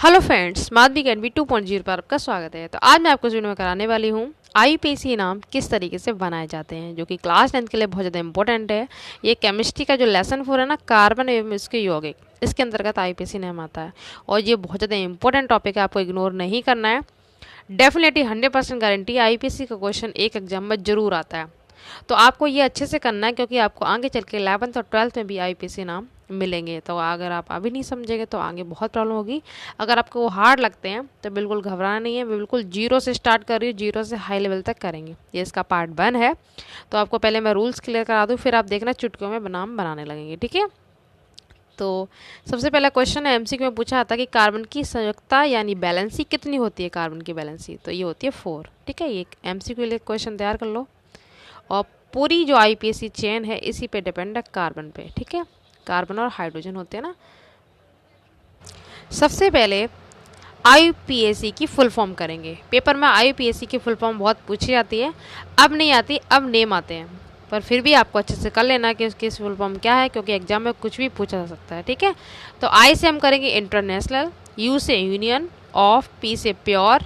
Hello friends, Madhavi can be 2.0 पर आपका स्वागत है। तो आज मैं आपको इस वीडियो में कराने वाली हूँ आईपीसी नाम किस तरीके से बनाए जाते हैं, जो कि क्लास 10 के लिए बहुत ज़्यादा इंपॉर्टेंट है। ये केमिस्ट्री का जो लेसन 4 है ना, कार्बन एवं इसके यौगिक, इसके अंतर्गत आईपीसी नाम आता है और ये बहुत ज़्यादा इंपॉर्टेंट टॉपिक है, आपको इग्नोर नहीं करना है। डेफिनेटली 100% गारंटी आईपीसी का क्वेश्चन एक एग्जाम में जरूर आता है, तो आपको ये अच्छे से करना है क्योंकि आपको आगे चल के 11th और 12th में भी आईपीसी नाम मिलेंगे। तो अगर आप अभी नहीं समझेंगे तो आगे बहुत प्रॉब्लम होगी। अगर आपको वो हार्ड लगते हैं तो बिल्कुल घबराना नहीं है, मैं बिल्कुल जीरो से स्टार्ट कर रही हूँ, जीरो से हाई लेवल तक करेंगे। ये इसका पार्ट 1 है। तो आपको पहले मैं रूल्स क्लियर करा दूँ, फिर आप देखना चुटकियों में नाम बनाने लगेंगे, ठीक है। तो सबसे पहला क्वेश्चन है, एमसीक्यू में पूछा था कि कार्बन की संयुक्ता यानी बैलेंसी कितनी होती है। कार्बन की बैलेंसी तो ये होती है 4, ठीक है। ये एमसीक्यू लिए क्वेश्चन तैयार कर लो। और पूरी जो आईपीएसी चेन है इसी पे डिपेंड है, कार्बन पे, ठीक है। कार्बन और हाइड्रोजन होते हैं ना। सबसे पहले आईपीएसी की फुल फॉर्म करेंगे। पेपर में आईपीएसी की फुल फॉर्म बहुत पूछी जाती है, अब नहीं आती, अब नेम आते हैं, पर फिर भी आपको अच्छे से कर लेना कि उसकी फुल फॉर्म क्या है, क्योंकि एग्जाम में कुछ भी पूछा जा सकता है, ठीक है। तो आई से हम करेंगे इंटरनेशनल, यू से यूनियन, ऑफ, पी से प्योर,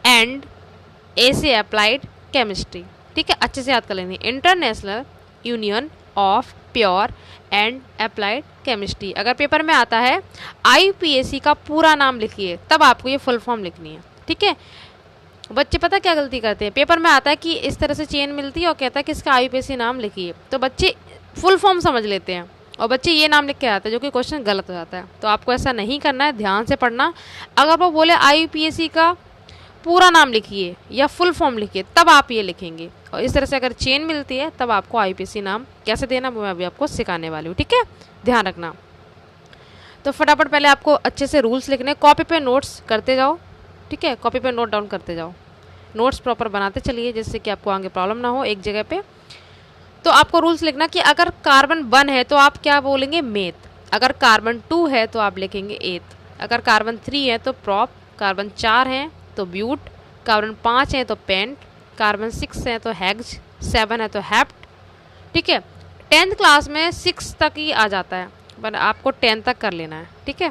एंड ए से अप्लाइड केमिस्ट्री, ठीक है। अच्छे से याद कर लेंगे, international, union of, pure and applied chemistry. अगर पेपर में आता है आईपीएसी का पूरा नाम लिखिए, तब आपको ये फुल फॉर्म लिखनी है, ठीक है। बच्चे पता क्या गलती करते हैं, पेपर में आता है कि इस तरह से चेन मिलती है और कहता है कि इसका आईपीएसी नाम लिखिए, तो बच्चे फुल फॉर्म समझ लेते हैं और बच्चे ये नाम लिख के आते हैं, जो कि क्वेश्चन गलत हो जाता है। तो आपको ऐसा नहीं करना है, ध्यान से पढ़ना। अगर वो बोले आईपीएसी का पूरा नाम लिखिए या फुल फॉर्म लिखिए, तब आप ये लिखेंगे। और इस तरह से अगर चेन मिलती है तब आपको आईपीसी नाम कैसे देना वो मैं अभी आपको सिखाने वाली हूँ, ठीक है। ध्यान रखना। तो फटाफट पहले आपको अच्छे से रूल्स लिखने, कॉपी पे नोट्स करते जाओ, ठीक है। कॉपी पे नोट डाउन करते जाओ, नोट्स प्रॉपर बनाते चलिए, जिससे कि आपको आगे प्रॉब्लम ना हो एक जगह पे। तो आपको रूल्स लिखना कि अगर कार्बन 1 है तो आप क्या बोलेंगे, मेथ। अगर कार्बन 2 है तो आप लिखेंगे एथ। अगर कार्बन 3 है तो प्रॉप। कार्बन 4 है तो ब्यूट। कार्बन 5 है तो पेंट। कार्बन 6 है तो हेक्स। 7 है तो हेप्ट, ठीक है। 10th क्लास में 6 तक ही आ जाता है, पर आपको 10 तक कर लेना है, ठीक है।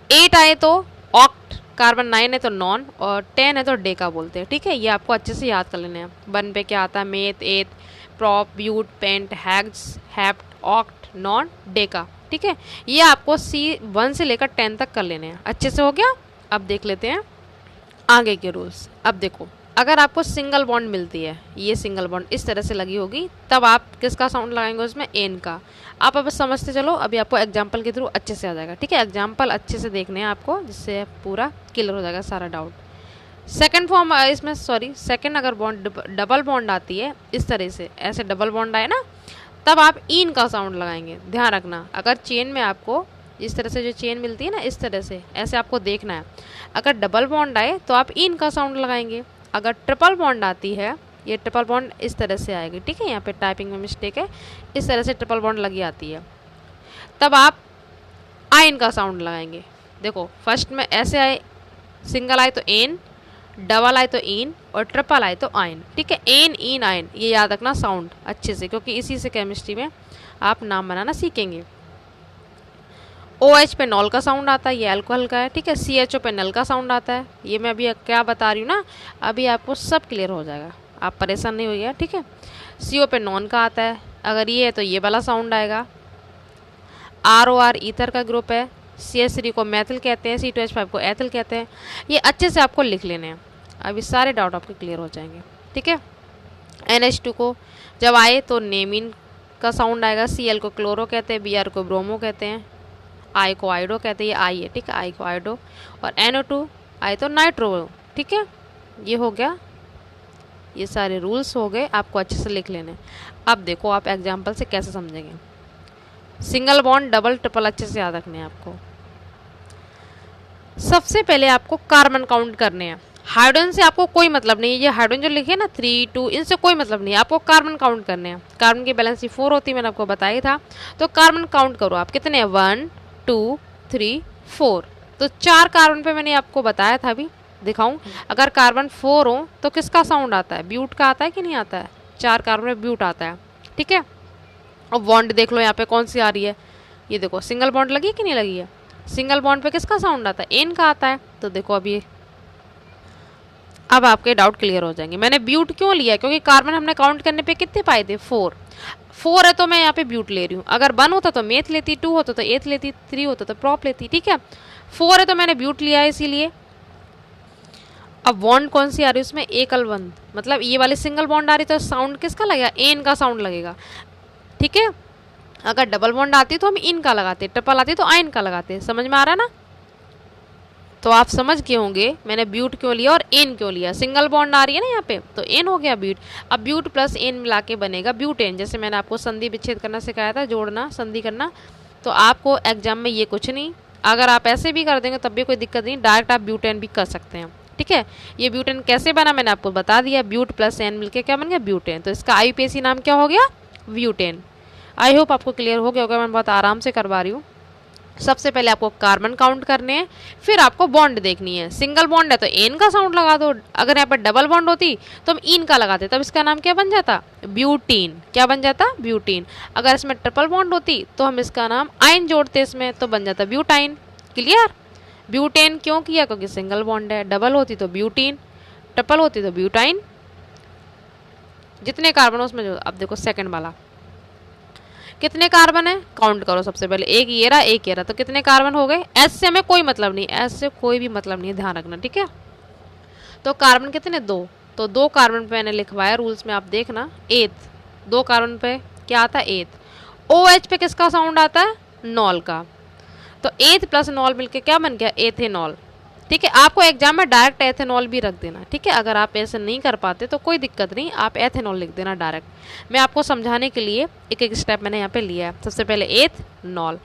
8 आए तो ऑक्ट, कार्बन 9 है तो नॉन, और 10 है तो डेका बोलते हैं, ठीक है। ये आपको अच्छे से याद कर लेना है। 1 पे क्या आता है, meth, eth, prop, but, pent, hex, hept, oct, non, deca, ठीक है। ये आपको C1 से लेकर 10 तक कर लेने हैं। अच्छे से हो गया। अब देख लेते हैं आगे के रूल्स। अब देखो, अगर आपको सिंगल बॉन्ड मिलती है, ये सिंगल बॉन्ड इस तरह से लगी होगी, तब आप किसका साउंड लगाएंगे उसमें, एन का। आप अब समझते चलो, अभी आपको एग्जाम्पल के थ्रू अच्छे से आ जाएगा, ठीक है। एग्जाम्पल अच्छे से देखने हैं आपको, जिससे पूरा क्लियर हो जाएगा सारा डाउट। सेकंड फॉर्म इसमें, सॉरी, सेकंड अगर बॉन्ड डबल बॉन्ड आती है इस तरह से, ऐसे डबल बॉन्ड आए ना, तब आप इन का साउंड लगाएंगे। ध्यान रखना, अगर चेन में आपको इस तरह से जो चेन मिलती है ना, इस तरह से ऐसे आपको देखना है। अगर डबल बॉन्ड आए तो आप इन का साउंड लगाएंगे। अगर ट्रिपल बॉन्ड आती है, ये ट्रिपल बॉन्ड इस तरह से आएगी, ठीक है। यहाँ पे टाइपिंग में मिस्टेक है, इस तरह से ट्रिपल बॉन्ड लगी आती है, तब आप आइन का साउंड लगाएंगे। देखो, फर्स्ट में ऐसे आए, सिंगल आए तो एन, डबल आए तो इन, और ट्रिपल आए तो आइन, ठीक है। एन, इन, आइन, ये याद रखना साउंड अच्छे से, क्योंकि इसी से केमिस्ट्री में आप नाम बनाना सीखेंगे। OH पे नॉल का साउंड आता है, ये अल्कोहल का है, ठीक है। CHO पे नल का साउंड आता है। ये मैं अभी क्या बता रही हूँ ना, अभी आपको सब क्लियर हो जाएगा, आप परेशान नहीं होइएगा, ठीक है। CO पे नॉन का आता है, अगर ये है तो ये वाला साउंड आएगा। ROR ईथर का ग्रुप है। CH3 को मैथिल कहते हैं, C2H5 को एथिल कहते हैं। ये अच्छे से आपको लिख लेने हैं, अभी सारे डाउट आपके क्लियर हो जाएंगे, ठीक है। NH2 को जब आए तो नेमिन का साउंड आएगा। Cl को क्लोरो कहते हैं, Br को ब्रोमो कहते हैं, आई को आइडो कहते हैं, ये आई है, ठीक है, आई को आइडो। और NO2 आए तो नाइट्रो, ठीक है। ये हो गया, ये सारे रूल्स हो गए, आपको अच्छे से लिख लेने। अब देखो आप एग्जाम्पल से कैसे समझेंगे। सिंगल बॉन्ड, डबल, ट्रिपल अच्छे से याद रखने हैं आपको। सबसे पहले आपको कार्बन काउंट करने हैं। हाइड्रोजन से आपको कोई मतलब नहीं है, ये हाइड्रोजन जो लिखे ना 3, 2, इनसे कोई मतलब नहीं है, आपको कार्बन काउंट करने हैं। कार्बन की बैलेंसी 4 होती है, मैंने आपको बताया था। तो कार्बन काउंट करो आप, कितने हैं, 1, 2, 3, 4। तो 4 कार्बन पे मैंने आपको बताया था, अभी दिखाऊं। अगर कार्बन 4 हो तो किसका साउंड आता है, ब्यूट का आता है कि नहीं आता है। 4 कार्बन में ब्यूट आता है, ठीक है। और बॉन्ड देख लो यहाँ पे कौन सी आ रही है, ये देखो सिंगल बॉन्ड लगी कि नहीं लगी है, सिंगल बॉन्ड पे किसका साउंड आता है, एन का आता है। तो देखो अभी अब आपके डाउट क्लियर हो जाएंगे। मैंने ब्यूट क्यों लिया, क्योंकि कार्बन हमने काउंट करने पे कितने पाए थे, 4 है तो मैं यहाँ पे ब्यूट ले रही हूँ। अगर 1 होता तो मेथ लेती, 2 होता तो एथ लेती, 3 होता तो प्रॉप लेती, ठीक है। 4 है तो मैंने ब्यूट लिया है इसीलिए। अब बॉन्ड कौन सी आ रही है उसमें, एकल बंद, मतलब ये वाली सिंगल बॉन्ड आ रही तो साउंड किसका लगेगा, एन का साउंड लगेगा, ठीक है। अगर डबल बॉन्ड आती तो हम इन का लगाते, ट्रिपल आती तो आयन का लगाते। समझ में आ रहा है ना। तो आप समझ गए होंगे मैंने ब्यूट क्यों लिया और एन क्यों लिया। सिंगल बॉन्ड आ रही है ना यहाँ पे तो एन हो गया ब्यूट। अब ब्यूट प्लस एन मिला के बनेगा ब्यूटेन। जैसे मैंने आपको संधि विच्छेद करना सिखाया था, जोड़ना संधि करना, तो आपको एग्जाम में ये कुछ नहीं, अगर आप ऐसे भी कर देंगे तब भी कोई दिक्कत नहीं, डायरेक्ट आप ब्यूटेन भी कर सकते हैं, ठीक है। ये ब्यूटेन कैसे बना मैंने आपको बता दिया, ब्यूट प्लस एन मिलके क्या बन गया, ब्यूटेन। तो इसका आईयूपीएसी नाम क्या हो गया, ब्यूटेन। आई होप आपको क्लियर हो गया होगा, मैं बहुत आराम से करवा रही हूँ। सबसे पहले आपको कार्बन काउंट करने हैं, फिर आपको बॉन्ड देखनी है। सिंगल बॉन्ड है तो एन का साउंड लगा दो, अगर यहाँ पर डबल बॉन्ड होती तो हम इन का लगाते, तब इसका नाम क्या बन जाता, ब्यूटीन। क्या बन जाता, ब्यूटीन। अगर इसमें ट्रिपल बॉन्ड होती तो हम इसका नाम आयन जोड़ते इसमें, तो बन जाता ब्यूटाइन। क्लियर। ब्यूटेन क्यों किया, क्योंकि सिंगल बॉन्ड है। डबल होती तो ब्यूटीन, ट्रिपल होती तो ब्यूटाइन। जितने कार्बन हो उसमें जो, अब देखो सेकंड वाला कितने कार्बन है, काउंट करो सबसे पहले, एक ये रहा एक ये रहा, तो कितने कार्बन हो गए। एस से हमें कोई मतलब नहीं, एस से कोई भी मतलब नहीं है, ध्यान रखना, ठीक है। तो कार्बन कितने, 2, तो 2 कार्बन पे मैंने लिखवाया रूल्स में, आप देखना। एथ, 2 कार्बन पे क्या आता है, एथ। ओ एच पे किसका साउंड आता है, नॉल का। तो एथ प्लस नॉल मिलके क्या बन गया, एथेनॉल, ठीक है। आपको एग्जाम में डायरेक्ट एथेनॉल भी रख देना, ठीक है। अगर आप ऐसे नहीं कर पाते तो कोई दिक्कत नहीं, आप एथेनॉल लिख देना डायरेक्ट। मैं आपको समझाने के लिए एक एक स्टेप मैंने यहाँ पे लिया है। सबसे पहले एथ नॉल,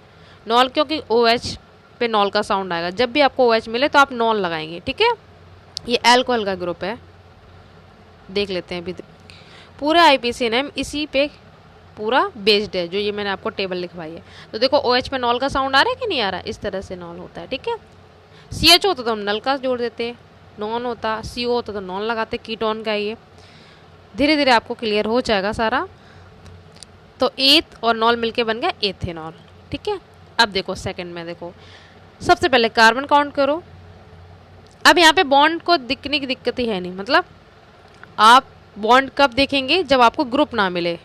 नॉल क्योंकि ओ एच पे नॉल का साउंड आएगा, जब भी आपको ओ एच मिले तो आप नॉल लगाएंगे, ठीक है। ये अल्कोहल का ग्रुप है, देख लेते हैं अभी। पूरा आईपीसी नेम इसी पे पूरा बेस्ड है, जो ये मैंने आपको टेबल लिखवाई है। तो देखो ओ एच पे नॉल का साउंड आ रहा है कि नहीं आ रहा, इस तरह से नॉल होता है, ठीक है। सी एच होता तो हम नल का जोड़ देते, नॉन होता, सी ओ होता तो नॉन लगाते, कीटोन का। ये धीरे धीरे आपको क्लियर हो जाएगा सारा। तो एथ और नॉल मिलके बन गया एथेनॉल, ठीक है। अब देखो सेकंड में, देखो सबसे पहले कार्बन काउंट करो। अब यहाँ पे बॉन्ड को दिखने की दिक्कत ही है नहीं, मतलब आप बॉन्ड कब देखेंगे, जब आपको ग्रुप ना मिले।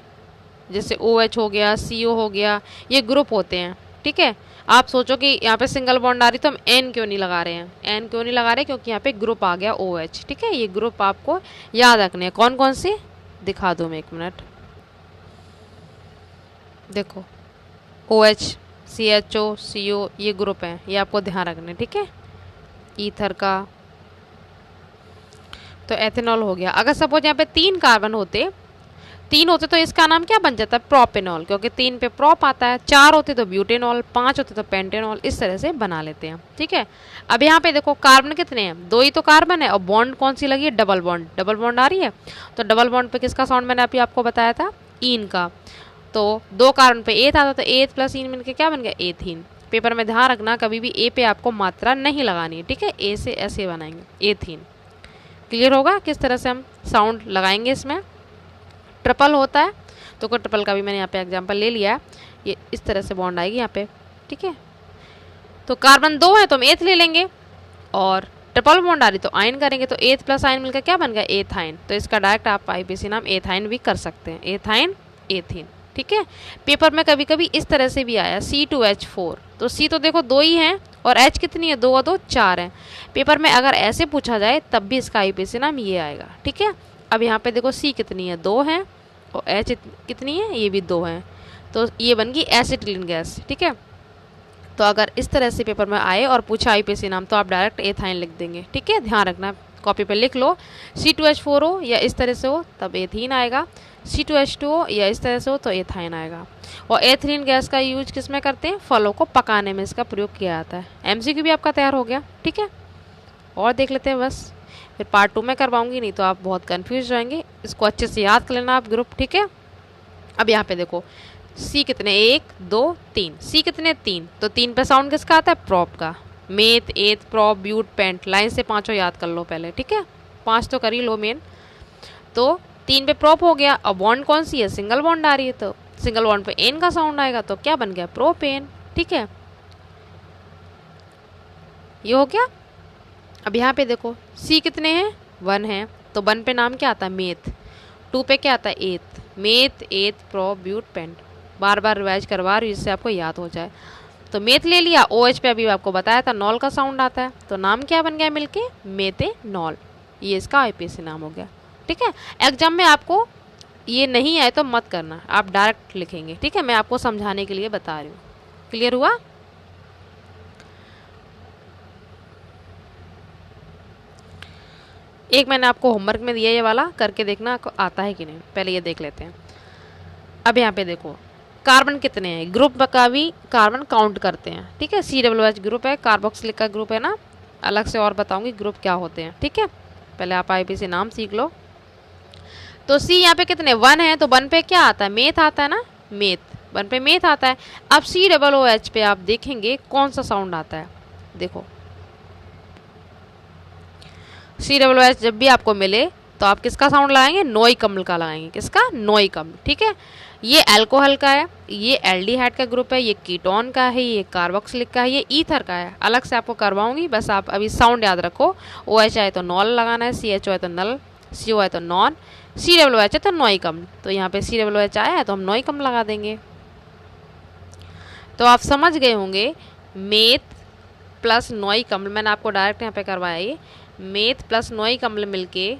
जैसे ओ एच हो गया, सी ओ हो गया, ये ग्रुप होते हैं, ठीक है। आप सोचो कि यहाँ पे सिंगल बॉन्ड आ रही तो हम एन क्यों नहीं लगा रहे हैं, एन क्यों नहीं लगा रहे, क्योंकि यहाँ पे ग्रुप आ गया ओ एच, ठीक है। ये ग्रुप आपको याद रखने हैं, कौन कौन से दिखा दूँ मैं, 1 मिनट। देखो O H, C H O, सी ओ, ये ग्रुप हैं, ये आपको ध्यान रखने, ठीक है। ईथर का तो एथेनॉल हो गया। अगर सपोज यहाँ पे 3 कार्बन होते, 3 होते तो इसका नाम क्या बन जाता है, प्रोपेनॉल, क्योंकि 3 पे प्रोप आता है। 4 होते तो ब्यूटेनॉल, 5 होते तो पेंटेनॉल, इस तरह से बना लेते हैं, ठीक है। अब यहाँ पे देखो कार्बन कितने हैं, 2 ही तो कार्बन है, और बॉन्ड कौन सी लगी है, डबल बॉन्ड, डबल बॉन्ड आ रही है। तो डबल बॉन्ड पे किसका साउंड मैंने अभी आपको बताया था, ईन का। तो 2 कार्बन पे एथ आता, तो एथ प्लस ईन मिलकर क्या बन गया, एथीन। पेपर में ध्यान रखना कभी भी ए पे आपको मात्रा नहीं लगानी है, ठीक है। ए से ऐसे बनाएंगे, एथीन। क्लियर होगा किस तरह से हम साउंड लगाएंगे इसमें। ट्रिपल होता है तो कोई ट्रिपल का भी मैंने यहाँ पे एग्जांपल ले लिया है, ये इस तरह से बॉन्ड आएगी यहाँ पे, ठीक है। तो कार्बन 2 है तो हम एथ ले लेंगे, और ट्रिपल बॉन्ड आ रही तो आयन करेंगे, तो एथ प्लस आयन मिलकर क्या बन गया, एथाइन। तो इसका डायरेक्ट आप आईपीसी नाम एथाइन भी कर सकते हैं, एथाइन, एथीन, ठीक है। पेपर में कभी कभी इस तरह से भी आया C2H4, तो C तो देखो 2 ही हैं, और H कितनी है, 2 और 2 4 हैं। पेपर में अगर ऐसे पूछा जाए तब भी इसका आईपीसी नाम ये आएगा, ठीक है। अब यहाँ पे देखो C कितनी है, 2 हैं, और H कितनी है, ये भी 2 हैं, तो ये बन गई एसिटिलीन गैस, ठीक है। तो अगर इस तरह से पेपर में आए और पूछा आईपीसी नाम तो आप डायरेक्ट एथाइन लिख देंगे, ठीक है। ध्यान रखना, कॉपी पे लिख लो, C2H4 हो या इस तरह से हो तब एथीन आएगा, C2H2 हो या इस तरह से हो तो एथाइन आएगा। और एथिलीन गैस का यूज किस में करते हैं, फलों को पकाने में इसका प्रयोग किया जाता है। एमसीक्यू भी आपका तैयार हो गया, ठीक है। और देख लेते हैं बस, फिर पार्ट 2 में करवाऊंगी, नहीं तो आप बहुत कन्फ्यूज रहेंगे। इसको अच्छे से याद कर लेना आप ग्रुप, ठीक है। अब यहाँ पे देखो सी कितने, 1 2 3, सी कितने 3, तो 3 पे साउंड किसका आता है, प्रॉप का। Meth, eth, prop, but, paint, line से 5 याद कर लो पहले, ठीक है। 5 तो कर ही लो मेन। तो 3 पे प्रॉप हो गया, अब बॉन्ड कौन सी है, सिंगल बॉन्ड आ रही है, तो सिंगल बॉन्ड पे एन का साउंड आएगा, तो क्या बन गया, प्रोपेन। ठीक है, ये हो गया। अब यहाँ पे देखो सी कितने हैं, 1 है, तो 1 पे नाम क्या आता है, मेथ। 2 पे क्या आता है, eth. Meth, eth, pro, but, pent. बार बार रिवाइज करवा रही हूँ जिससे आपको याद हो जाए। तो मेथ ले लिया। ओ एच पे अभी आपको बताया था नॉल का साउंड आता है, तो नाम क्या बन गया मिलके, मेथेनॉल। ये इसका आईपीएसी नाम हो गया। ठीक है, एग्जाम में आपको ये नहीं आए तो मत करना, आप डायरेक्ट लिखेंगे। ठीक है, मैं आपको समझाने के लिए बता रही हूँ। क्लियर हुआ? एक मैंने आपको होमवर्क में दिया ये वाला, करके देखना आपको आता है कि नहीं। पहले ये देख लेते हैं। अब यहाँ पे देखो कार्बन कितने हैं, ग्रुप का भी कार्बन काउंट करते हैं। ठीक है, COOH ग्रुप है, कार्बोक्सिलिक का ग्रुप है ना, अलग से और बताऊंगी ग्रुप क्या होते हैं। ठीक है, पहले आप आईपीसी नाम सीख लो। तो सी यहाँ पे कितने, 1 है, तो 1 पे क्या आता है, मेथ आता है ना, मेथ। 1 पे मेथ आता है। अब COOH पे आप देखेंगे कौन सा साउंड आता है। देखो COOH जब भी आपको मिले तो आप किसका साउंड लगाएंगे, नोई कम्ल का लगाएंगे। किसका, नोई कम्ल। ठीक है, ये अल्कोहल का है, ये एल्डिहाइड का ग्रुप है, ये कीटोन का है, ये कार्बोक्सिलिक का है, ये ईथर का है। अलग से आपको करवाऊंगी, बस आप अभी साउंड याद रखो। OH आए तो नॉल लगाना है, CHO है तो नल, CO है तो नॉन, COOH है तो नोई कम्ल। तो यहाँ पे COOH आया है तो हम नोई कम्ल लगा देंगे। तो आप समझ गए होंगे, मेथ प्लस नोई कम्ल, मैंने आपको डायरेक्ट यहाँ पे करवाया। ये मेथ प्लस नोई कम्ल मिलके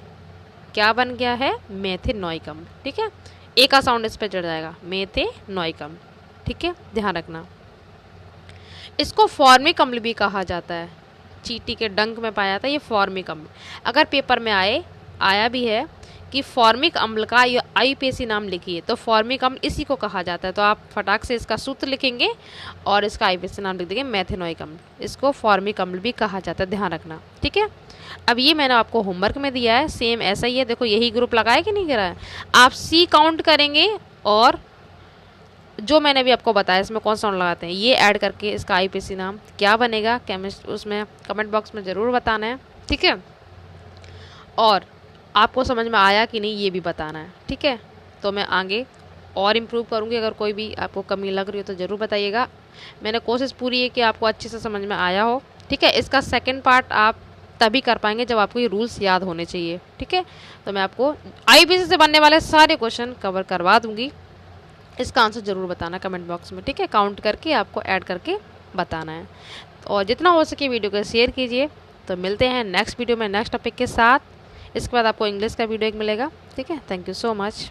क्या बन गया है, मेथेनॉइक अम्ल। ठीक है, ए का साउंड इस पे चढ़ जाएगा, मेथेनॉइक अम्ल। ठीक है, ध्यान रखना। इसको फॉर्मिक अम्ल भी कहा जाता है, चींटी के डंक में पाया जाता है ये फॉर्मिक अम्ल। अगर पेपर में आया भी है कि फॉर्मिक अम्ल का ये आईपीएसी नाम लिखिए, तो फॉर्मिक अम्ल इसी को कहा जाता है। तो आप फटाक से इसका सूत्र लिखेंगे और इसका आईपीएसी नाम लिख देंगे, मेथेनॉइक अम्ल। इसको फॉर्मिक अम्ल भी कहा जाता है, ध्यान रखना। ठीक है, अब ये मैंने आपको होमवर्क में दिया है, सेम ऐसा ही है। देखो यही ग्रुप लगाया कि नहीं करा है। आप सी काउंट करेंगे और जो मैंने भी आपको बताया इसमें कौन सा लगाते हैं, ये ऐड करके इसका आईपीएसी नाम क्या बनेगा, केमिस्ट उसमें कमेंट बॉक्स में ज़रूर बताना है। ठीक है, और आपको समझ में आया कि नहीं ये भी बताना है। ठीक है, तो मैं आगे और इम्प्रूव करूँगी। अगर कोई भी आपको कमी लग रही हो तो ज़रूर बताइएगा। मैंने कोशिश पूरी है कि आपको अच्छे से समझ में आया हो। ठीक है, इसका सेकेंड पार्ट आप तभी कर पाएंगे जब आपको ये रूल्स याद होने चाहिए। ठीक है, तो मैं आपको आईपीसी से बनने वाले सारे क्वेश्चन कवर करवा दूंगी। इसका आंसर ज़रूर बताना कमेंट बॉक्स में। ठीक है, काउंट करके आपको ऐड करके बताना है। और जितना हो सके वीडियो को शेयर कीजिए। तो मिलते हैं नेक्स्ट वीडियो में नेक्स्ट टॉपिक के साथ। इसके बाद आपको इंग्लिश का वीडियो एक मिलेगा। ठीक है, थैंक यू सो मच।